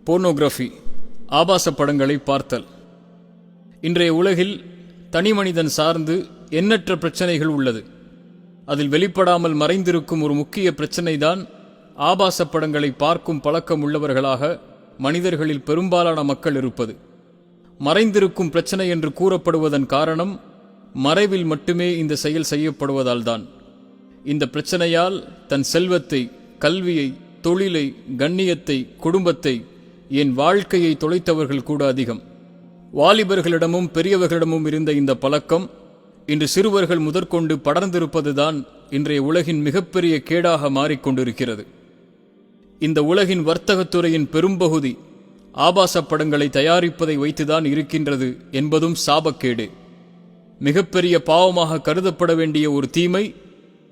Pornography, ஆபாச படங்களை பார்த்தல். இன்றைய உலகில் தனிமனிதன் சார்ந்து எண்ணற்ற பிரச்சனைகள் உள்ளது. அதில் வெளிப்படாமல் மறைந்திருக்கும் ஒரு முக்கிய பிரச்சனைதான் ஆபாச படங்களை பார்க்கும் பழக்கம் உள்ளவர்களாக மனிதர்களில் பெரும்பாலான மக்கள் இருப்பது. மறைந்திருக்கும் பிரச்சனை என்று கூறப்படுவதன் காரணம் மறைவில் மட்டுமே இந்த செயல் செய்யப்படுவதால்தான். இந்த பிரச்சனையால் தன் செல்வத்தை, கல்வியை, தொழிலை, கண்ணியத்தை, குடும்பத்தை, என் வாழ்க்கையை தொலைத்தவர்கள் கூட அதிகம். வாலிபர்களிடமும் பெரியவர்களிடமும் இருந்த இந்த பழக்கம் இன்று சிறுவர்கள் முதற்கொண்டு படர்ந்திருப்பதுதான் இன்றைய உலகின் மிகப்பெரிய கேடாக மாறிக்கொண்டிருக்கிறது. இந்த உலகின் வர்த்தகத்துறையின் பெரும்பகுதி ஆபாச படங்களை தயாரிப்பதை வைத்துதான் இருக்கின்றது என்பதும் சாபக்கேடு. மிகப்பெரிய பாவமாக கருதப்பட வேண்டிய ஒரு தீமை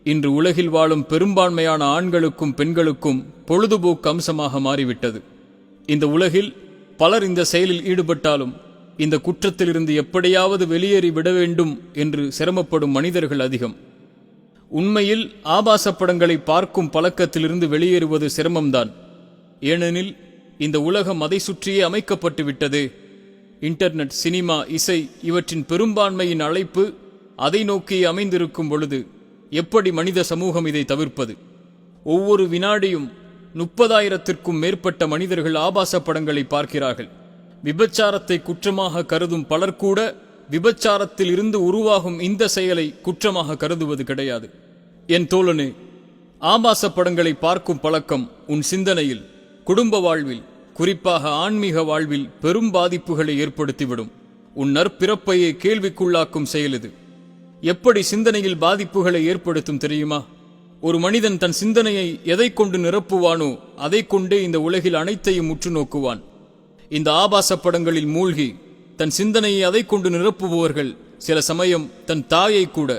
இன்று உலகில் வாழும் பெரும்பான்மையான ஆண்களுக்கும் பெண்களுக்கும் பொழுதுபோக்கு அம்சமாக மாறிவிட்டது. இந்த உலகில் பலர் இந்த செயலில் ஈடுபட்டாலும் இந்த குற்றத்திலிருந்து எப்படியாவது வெளியேறி விட வேண்டும் என்று சிரமப்படும் மனிதர்கள் அதிகம். உண்மையில் ஆபாச படங்களை பார்க்கும் பழக்கத்திலிருந்து வெளியேறுவது சிரமம்தான். ஏனெனில் இந்த உலகம் அதை சுற்றியே அமைக்கப்பட்டு விட்டது. இன்டர்நெட், சினிமா, இசை இவற்றின் பெரும்பான்மையின் அழைப்பு அதை நோக்கி அமைந்திருக்கும் பொழுது எப்படி மனித சமூகம் இதை தவிர்ப்பது? ஒவ்வொரு வினாடியும் 30,000த்திற்கும் மேற்பட்ட மனிதர்கள் ஆபாச படங்களை பார்க்கிறார்கள். விபச்சாரத்தை குற்றமாக கருதும் பலர் கூட விபச்சாரத்தில் இருந்து உருவாகும் இந்த செயலை குற்றமாக கருதுவது கிடையாது. என் தோழனே, ஆபாச படங்களை பார்க்கும் பழக்கம் உன் சிந்தனையில், குடும்ப வாழ்வில், குறிப்பாக ஆன்மீக வாழ்வில் பெரும் பாதிப்புகளை ஏற்படுத்திவிடும். உன் நற்பிறப்பையே கேள்விக்குள்ளாக்கும் செயல் இது. எப்படி சிந்தனையில் பாதிப்புகளை ஏற்படுத்தும் தெரியுமா? ஒரு மனிதன் தன் சிந்தனையை எதை கொண்டு நிரப்புவானோ அதை கொண்டே இந்த உலகில் அனைத்தையும் உற்று நோக்குவான். இந்த ஆபாச படங்களில் மூழ்கி தன் சிந்தனையை அதை கொண்டு நிரப்புபவர்கள் சில சமயம் தன் தாயை கூட,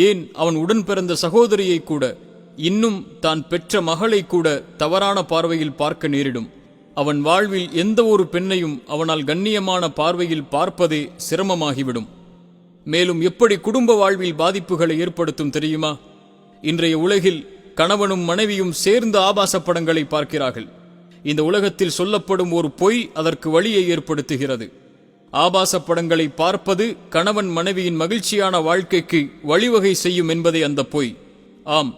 ஏன் அவன் உடன் பிறந்த சகோதரியை கூட, இன்னும் தான் பெற்ற மகளை கூட தவறான பார்வையில் பார்க்க நேரிடும். அவன் வாழ்வில் எந்த ஒரு பெண்ணையும் அவனால் கண்ணியமான பார்வையில் பார்ப்பதே சிரமமாகிவிடும். மேலும் எப்படி குடும்ப வாழ்வில் பாதிப்புகளை ஏற்படுத்தும் தெரியுமா? இன்றைய உலகில் கணவனும் மனைவியும் சேர்ந்து ஆபாச படங்களை பார்க்கிறார்கள். இந்த உலகத்தில் சொல்லப்படும் ஒரு பொய் அதற்கு வழியை ஏற்படுத்துகிறது. ஆபாச படங்களை பார்ப்பது கணவன் மனைவியின் மகிழ்ச்சியான வாழ்க்கைக்கு வழிவகை செய்யும் என்பதே அந்த பொய். ஆம்,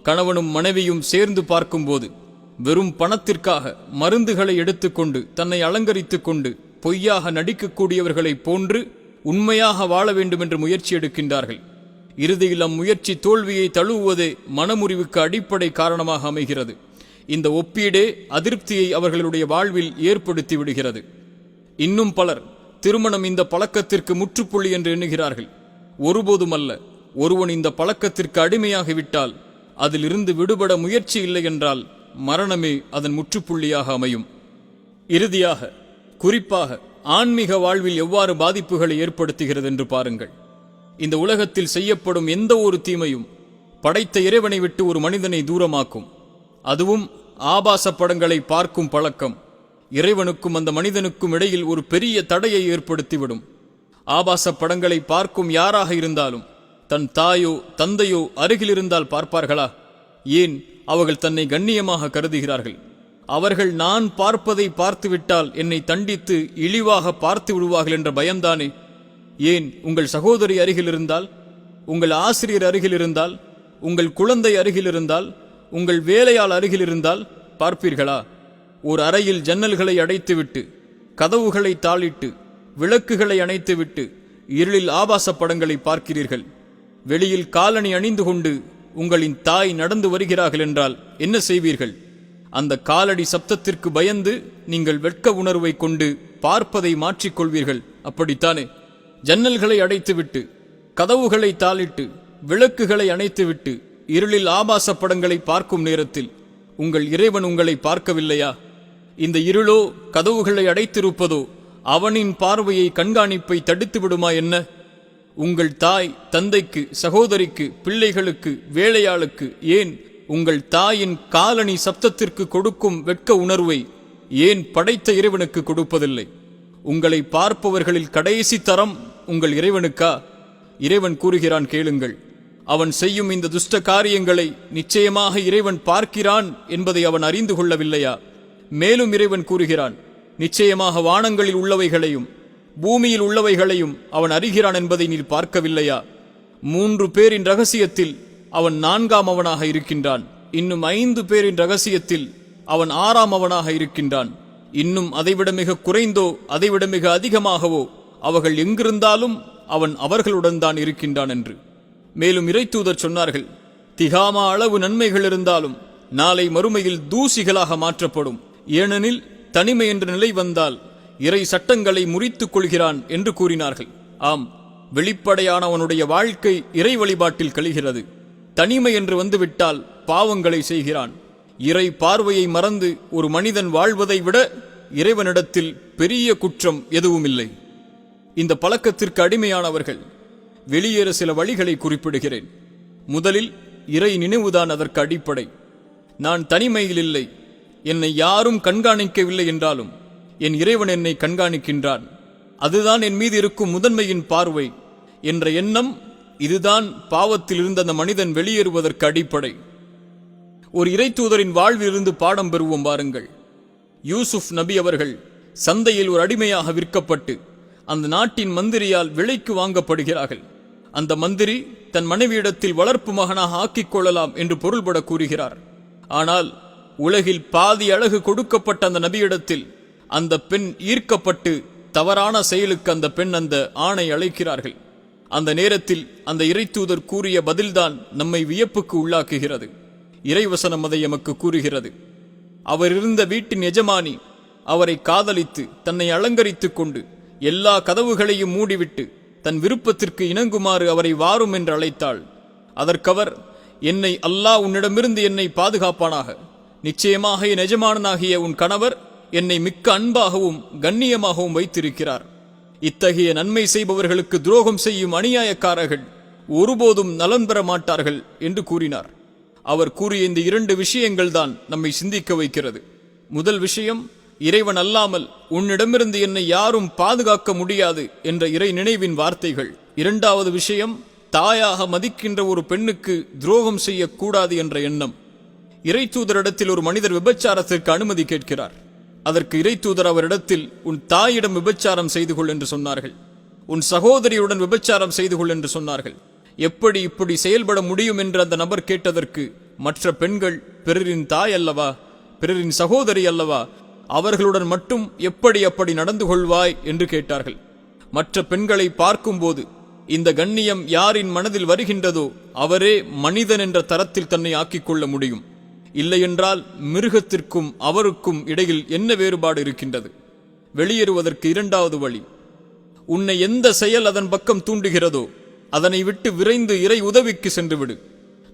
கணவனும் மனைவியும் சேர்ந்து பார்க்கும்போது வெறும் பணத்திற்காக மருந்துகளை எடுத்துக்கொண்டு தன்னை அலங்கரித்துக் கொண்டு பொய்யாக நடிக்கக்கூடியவர்களைப் போன்று உண்மையாக வாழ வேண்டும் என்று முயற்சி எடுக்கின்றார்கள். இறுதியில் அம்முயற்சி தோல்வியை தழுவுவதே மனமுறிவுக்கு அடிப்படை காரணமாக அமைகிறது. இந்த ஒப்பீடே அதிருப்தியை அவர்களுடைய வாழ்வில் ஏற்படுத்தி விடுகிறது. இன்னும் பலர் திருமணம் இந்த பழக்கத்திற்கு முற்றுப்புள்ளி என்று எண்ணுகிறார்கள். ஒருபோதும் அல்ல. ஒருவன் இந்த பழக்கத்திற்கு அடிமையாகிவிட்டால், அதிலிருந்து விடுபட முயற்சி இல்லை என்றால் மரணமே அதன் முற்றுப்புள்ளியாக அமையும். இறுதியாக, குறிப்பாக ஆன்மீக வாழ்வில் எவ்வாறு பாதிப்புகளை ஏற்படுத்துகிறது என்று பாருங்கள். இந்த உலகத்தில் செய்யப்படும் எந்த ஒரு தீமையும் படைத்த இறைவனை விட்டு ஒரு மனிதனை தூரமாக்கும். அதுவும் ஆபாச படங்களை பார்க்கும் பழக்கம் இறைவனுக்கும் அந்த மனிதனுக்கும் இடையில் ஒரு பெரிய தடையை ஏற்படுத்திவிடும். ஆபாச படங்களை பார்க்கும் யாராக இருந்தாலும் தன் தாயோ தந்தையோ அருகில் இருந்தால் பார்ப்பார்களா? ஏன் அவர்கள் தன்னை கண்ணியமாக கருதுகிறார்கள்? அவர்கள் நான் பார்ப்பதை பார்த்துவிட்டால் என்னை தண்டித்து இழிவாக பார்த்து விடுவார்கள் என்ற பயம்தானே. ஏன் உங்கள் சகோதரி அருகில் இருந்தால், உங்கள் ஆசிரியர் அருகில் இருந்தால், உங்கள் குழந்தை அருகில் இருந்தால், உங்கள் வேலையாள் அருகில் இருந்தால் பார்ப்பீர்களா? ஒரு அறையில் ஜன்னல்களை அடைத்துவிட்டு, கதவுகளை தாளிட்டு, விளக்குகளை அணைத்துவிட்டு இருளில் ஆபாச படங்களை பார்க்கிறீர்கள். வெளியில் காலணி அணிந்து கொண்டு உங்களின் தாய் நடந்து வருகிறார்கள் என்றால் என்ன செய்வீர்கள்? அந்த காலடி சப்தத்திற்கு பயந்து நீங்கள் வெட்க உணர்வை கொண்டு பார்ப்பதை மாற்றிக்கொள்வீர்கள். அப்படித்தானே? ஜன்னல்களை அடைத்துவிட்டு, கதவுகளை தாளிட்டு, விளக்குகளை அணைத்துவிட்டு இருளில் ஆபாச படங்களை பார்க்கும் நேரத்தில் உங்கள் இறைவன் உங்களை பார்க்கவில்லையா? இந்த இருளோ கதவுகளை அடைத்திருப்பதோ அவனின் பார்வையை, கண்காணிப்பை தடுத்து விடுமா என்ன? உங்கள் தாய் தந்தைக்கு, சகோதரிக்கு, பிள்ளைகளுக்கு, வேலையாளுக்கு, ஏன் உங்கள் தாயின் காலணி சப்தத்திற்கு கொடுக்கும் வெட்க உணர்வை ஏன் படைத்த இறைவனுக்கு கொடுப்பதில்லை? உங்களை பார்ப்பவர்களில் கடைசி தரம் உங்கள் இறைவனுக்கா? இறைவன் கூறுகிறான், கேளுங்கள். அவன் செய்யும் இந்த துஷ்ட காரியங்களை நிச்சயமாக இறைவன் பார்க்கிறான் என்பதை அவன் அறிந்து கொள்ளவில்லையா? மேலும் இறைவன் கூறுகிறான், நிச்சயமாக வானங்களில் உள்ளவைகளையும் பூமியில் உள்ளவைகளையும் அவன் அறிகிறான் என்பதை நீர் பார்க்கவில்லையா? 3 பேரின் ரகசியத்தில் அவன் 4ஆம் அவனாக இருக்கின்றான். இன்னும் 5 பேரின் ரகசியத்தில் அவன் 6ஆம் அவனாக இருக்கின்றான். இன்னும் அதைவிட மிக குறைந்தோ அதைவிட மிக அதிகமாகவோ அவர்கள் எங்கிருந்தாலும் அவன் அவர்களுடன் தான் இருக்கின்றான் என்று. மேலும் இறைத்தூதர் சொன்னார்கள், திகாமா அளவு நன்மைகள் இருந்தாலும் நாளை மறுமையில் தூசிகளாக மாற்றப்படும். ஏனெனில் தனிமை என்ற நிலை வந்தால் இறை சட்டங்களை முறித்துக் கொள்கிறான் என்று கூறினார்கள். ஆம், வெளிப்படையானவனுடைய வாழ்க்கை இறை வழிபாட்டில் கழிகிறது. தனிமை என்று வந்துவிட்டால் பாவங்களை செய்கிறான். இறை பார்வையை மறந்து ஒரு மனிதன் வாழ்வதை விட இறைவனிடத்தில் பெரிய குற்றம் எதுவுமில்லை. இந்த பழக்கத்திற்கு அடிமையானவர்கள் வெளியேற சில வழிகளை குறிப்பிடுகிறேன். முதலில் இறை நினைவுதான் அதற்கு அடிப்படை. நான் தனிமையில் இல்லை, என்னை யாரும் கண்காணிக்கவில்லை என்றாலும் என் இறைவன் என்னை கண்காணிக்கின்றான், அதுதான் என் மீது இருக்கும் முதன்மையின் பார்வை என்ற எண்ணம், இதுதான் பாவத்தில் இருந்த அந்த மனிதன் வெளியேறுவதற்கு அடிப்படை. ஒரு இறைத்தூதரின் வாழ்விலிருந்து பாடம் பெறுவோம் வாருங்கள். யூசுப் நபி அவர்கள் சந்தையில் ஒரு அடிமையாக விற்கப்பட்டு அந்த நாட்டின் மந்திரியால் விலைக்கு வாங்கப்படுகிறார்கள். அந்த மந்திரி தன் மனைவியிடத்தில் வளர்ப்பு மகனாக ஆக்கிக் கொள்ளலாம் என்று பொருள்பட கூறுகிறார். ஆனால் உலகில் பாதி அழகு கொடுக்கப்பட்ட அந்த நபியிடத்தில் அந்த பெண் ஈர்க்கப்பட்டு தவறான செயலுக்கு அந்த பெண் அந்த ஆணை அழைக்கிறார்கள். அந்த நேரத்தில் அந்த இறைத்தூதர் கூறிய பதில்தான் நம்மை வியப்புக்கு உள்ளாக்குகிறது. இறைவசனம் அதை எமக்கு கூறுகிறது. அவர் இருந்த வீட்டின் எஜமானி அவரை காதலித்து தன்னை அலங்கரித்துக் கொண்டு எல்லா கதவுகளையும் மூடிவிட்டு தன் விருப்பத்திற்கு இணங்குமாறு அவரை வாரும் என்று அழைத்தாள். அதற்கவர், என்னை அல்லாஹ் உன்னிடமிருந்து என்னை பாதுகாப்பானாக. நிச்சயமாக என் எஜமானனாகிய உன் கணவர் என்னை மிக்க அன்பாகவும் கண்ணியமாகவும் வைத்திருக்கிறார். இத்தகைய நன்மை செய்பவர்களுக்கு துரோகம் செய்யும் அநியாயக்காரர்கள் ஒருபோதும் நலன் பெற மாட்டார்கள் என்று கூறினார். அவர் கூறிய இந்த 2 விஷயங்கள் தான் நம்மை சிந்திக்க வைக்கிறது. முதல் விஷயம், இறைவன் அல்லாமல் உன்னிடமிருந்து என்னை யாரும் பாதுகாக்க முடியாது என்ற இறை நினைவின் வார்த்தைகள். 2வது விஷயம், தாயாக மதிக்கின்ற ஒரு பெண்ணுக்கு துரோகம் செய்யக்கூடாது என்ற எண்ணம். இறைத்தூதரிடத்தில் ஒரு மனிதர் விபச்சாரத்திற்கு அனுமதி கேட்கிறார். அதற்கு இறைத்தூதர் அவரிடத்தில், உன் தாயிடம் விபச்சாரம் செய்து கொள் என்று சொன்னார்கள். உன் சகோதரியுடன் விபச்சாரம் செய்து கொள் என்று சொன்னார்கள். எப்படி இப்படி செயல்பட முடியும் என்று அந்த நபர் கேட்டதற்கு, மற்ற பெண்கள் பிறரின் தாய் அல்லவா, பிறரின் சகோதரி அல்லவா, அவர்களுடன் மட்டும் எப்படி அப்படி நடந்து கொள்வாய் என்று கேட்டார்கள். மற்ற பெண்களை பார்க்கும்போது இந்த கண்ணியம் யாரின் மனதில் வருகின்றதோ அவரே மனிதன் என்ற தரத்தில் தன்னை ஆக்கிக் கொள்ள முடியும். இல்லையென்றால் மிருகத்திற்கும் அவருக்கும் இடையில் என்ன வேறுபாடு இருக்கின்றது? வெளியேறுவதற்கு 2வது வழி, உன்னை எந்த செயல் அதன் பக்கம் தூண்டுகிறதோ அதனை விட்டு விரைந்து இறை உதவிக்கு சென்றுவிடு.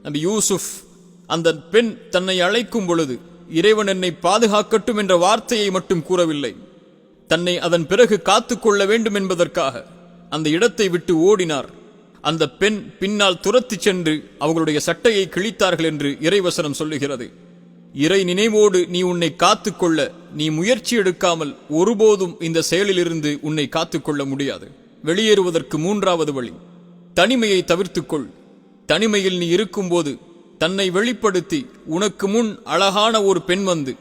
நபி யூசுப் அந்த பெண் தன்னை அழைக்கும் பொழுது இறைவன் என்னை பாதுகாக்கட்டும் என்ற வார்த்தையை மட்டும் கூறவில்லை, தன்னை அதன் பிறகு காத்துக்கொள்ள வேண்டும் என்பதற்காக அந்த இடத்தை விட்டு ஓடினார். அந்த பெண் பின்னால் துரத்தி சென்று அவர்களுடைய சட்டையை கிழித்தார்கள் என்று இறைவசனம் சொல்லுகிறது. இறை நினைவோடு நீ உன்னை காத்துக்கொள்ள நீ முயற்சி எடுக்காமல் ஒருபோதும் இந்த செயலிலிருந்து உன்னை காத்துக்கொள்ள முடியாது. வெளியேறுவதற்கு 3வது வழி, தனிமையை தவிர்த்துக்கொள். தனிமையில் நீ இருக்கும்போது தன்னை வெளிப்படுத்தி உனக்கு முன் அழகான ஒரு பெண் வந்து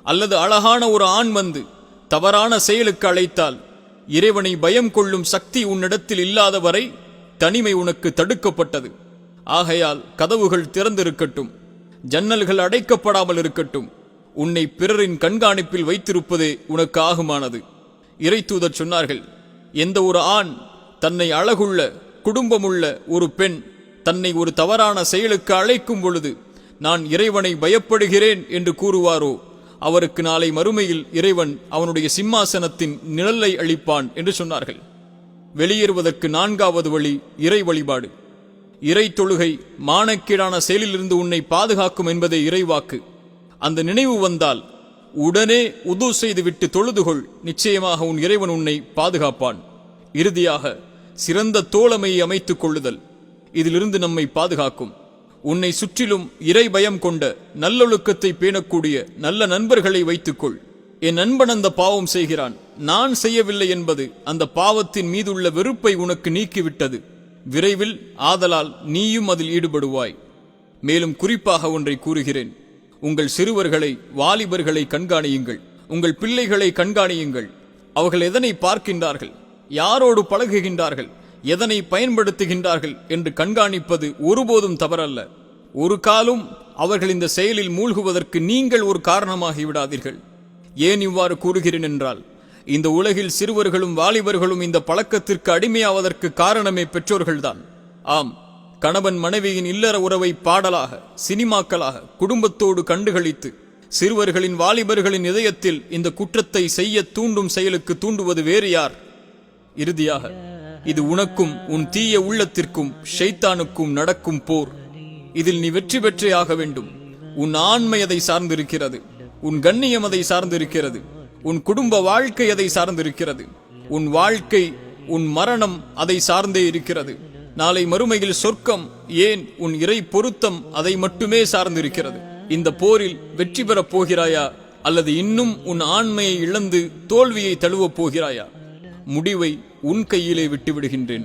அல்லது அழகான ஒரு ஆண் வந்து தவறான செயலுக்கு அழைத்தால், இறைவனை பயம் கொள்ளும் சக்தி உன்னிடத்தில் இல்லாத வரை தனிமை உனக்கு தடுக்கப்பட்டது. ஆகையால் கதவுகள் திறந்திருக்கட்டும், ஜன்னல்கள் அடைக்கப்படாமல் இருக்கட்டும். உன்னை பிறரின் கண்காணிப்பில் வைத்திருப்பதே உனக்கு ஆகுமானது. இறைத்தூதர் சொன்னார்கள், எந்த ஒரு ஆண் தன்னை அழகுள்ள குடும்பமுள்ள ஒரு பெண் தன்னை ஒரு தவறான செயலுக்கு அழைக்கும் பொழுது நான் இறைவனை பயப்படுகிறேன் என்று கூறுவாரோ அவருக்கு நாளை மறுமையில் இறைவன் அவனுடைய சிம்மாசனத்தின் நிழலை அளிப்பான் என்று சொன்னார்கள். வெளியேறுவதற்கு 4வது வழி, இறை வழிபாடு. இறை தொழுகை மானக்கீடான செயலிலிருந்து உன்னை பாதுகாக்கும் என்பதே இறைவாக்கு. அந்த நினைவு வந்தால் உடனே உது செய்துவிட்டு தொழுதுகொள், நிச்சயமாக உன் இறைவன் உன்னை பாதுகாப்பான். இறுதியாக சிறந்த தோழமையை அமைத்துக் கொள்ளுதல் இதிலிருந்து நம்மை பாதுகாக்கும். உன்னை சுற்றிலும் இறை பயம் கொண்ட நல்லொழுக்கத்தை பேணக்கூடிய நல்ல நண்பர்களை வைத்துக்கொள். என் நண்பன் அந்த பாவம் செய்கிறான், நான் செய்யவில்லை என்பது அந்த பாவத்தின் மீதுள்ள வெறுப்பை உனக்கு நீக்கிவிட்டது. விரைவில் ஆதலால் நீயும் அதில் ஈடுபடுவாய். மேலும் குறிப்பாக ஒன்றை கூறுகிறேன், உங்கள் சிறுவர்களை வாலிபர்களை கண்காணியுங்கள். உங்கள் பிள்ளைகளை கண்காணியுங்கள். அவர்கள் எதனை பார்க்கின்றார்கள், யாரோடு பழகுகின்றார்கள், எதனை பயன்படுத்துகின்றார்கள் என்று கண்காணிப்பது ஒருபோதும் தவறல்ல. ஒரு காலும் அவர்கள் இந்த செயலில் மூழ்குவதற்கு நீங்கள் ஒரு காரணமாகி விடாதீர்கள். ஏன் இவ்வாறு கூறுகிறேன் என்றால், இந்த உலகில் சிறுவர்களும் வாலிபர்களும் இந்த பழக்கத்திற்கு அடிமையாவதற்கு காரணமே பெற்றோர்கள்தான். ஆம், கணவன் மனைவியின் இல்லற உறவை பாடலாக, சினிமாக்களாக குடும்பத்தோடு கண்டுகளித்து சிறுவர்களின் வாலிபர்களின் இதயத்தில் இந்த குற்றத்தை செய்ய தூண்டும் செயலுக்கு தூண்டுவது வேறு யார்? இறுதியாக இது உனக்கும் உன் தீய உள்ளத்திற்கும் ஷைத்தானுக்கும் நடக்கும் போர். இதில் நீ வெற்றி பெற்றே ஆக வேண்டும். உன் ஆண்மை அதை சார்ந்திருக்கிறது, உன் கண்ணியம் அதை சார்ந்திருக்கிறது, உன் குடும்ப வாழ்க்கை அதை சார்ந்திருக்கிறது, உன் வாழ்க்கை, உன் மரணம் அதை சார்ந்தே இருக்கிறது. நாளை மறுமையில் சொர்க்கம், ஏன் உன் இறை பொருத்தம் அதை மட்டுமே சார்ந்திருக்கிறது. இந்த போரில் வெற்றி பெறப் போகிறாயா அல்லது இன்னும் உன் ஆண்மையை இழந்து தோல்வியை தழுவப் போகிறாயா? முடிவை உன் கையிலே விட்டுவிடுகின்றேன்.